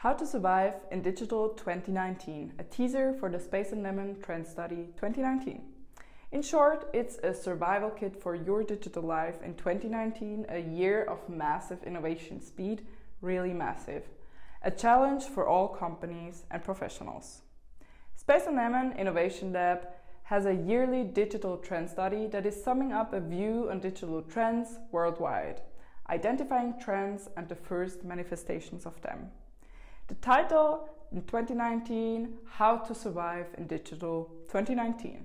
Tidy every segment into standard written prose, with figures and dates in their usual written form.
How to Survive in Digital 2019, a teaser for the Space & Lemon Trend Study 2019. In short, it's a survival kit for your digital life in 2019, a year of massive innovation speed, really massive. A challenge for all companies and professionals. Space & Lemon Innovation Lab has a yearly digital trend study that is summing up a view on digital trends worldwide, identifying trends and the first manifestations of them. The title in 2019, How to Survive in Digital 2019.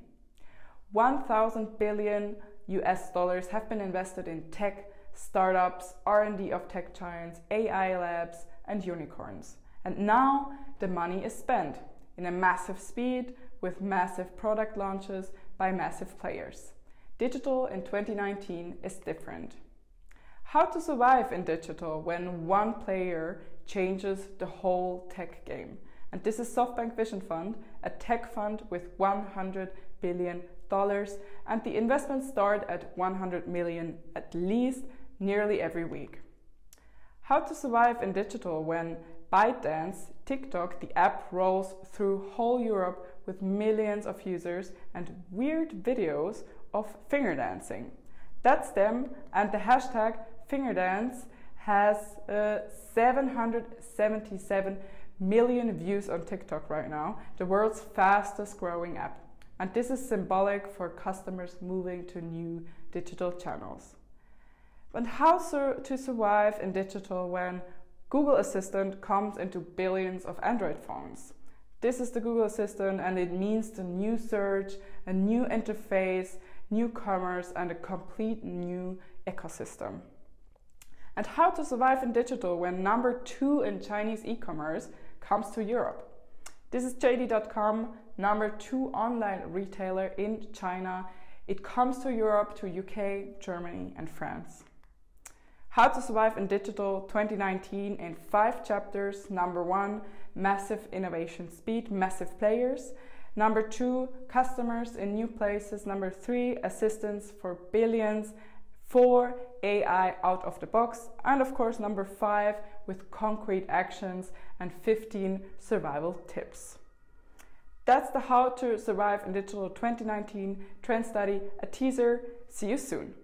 1,000 billion US dollars have been invested in tech, startups, R&D of tech giants, AI labs and unicorns. And now the money is spent in a massive speed with massive product launches by massive players. Digital in 2019 is different. How to survive in digital when one player changes the whole tech game. And this is SoftBank Vision Fund, a tech fund with $100 billion, and the investments start at 100 million at least nearly every week. How to survive in digital when ByteDance, TikTok, the app rolls through whole Europe with millions of users and weird videos of finger dancing. That's them, and the hashtag Fingerdance has 777 million views on TikTok right now, the world's fastest growing app. And this is symbolic for customers moving to new digital channels. But how to survive in digital when Google Assistant comes into billions of Android phones? This is the Google Assistant, and it means the new search, a new interface, new commerce, and a complete new ecosystem. And how to survive in digital when number 2 in Chinese e-commerce comes to Europe? This is JD.com, number 2 online retailer in China. It comes to Europe, to UK, Germany and France. How to survive in digital 2019 in 5 chapters. Number 1, massive innovation speed, massive players. Number 2, customers in new places. Number 3, assistance for billions. 4, AI out of the box. And of course, number 5, with concrete actions, and 15 survival tips. That's the How to Survive in Digital 2019 Trend Study, a teaser. See you soon.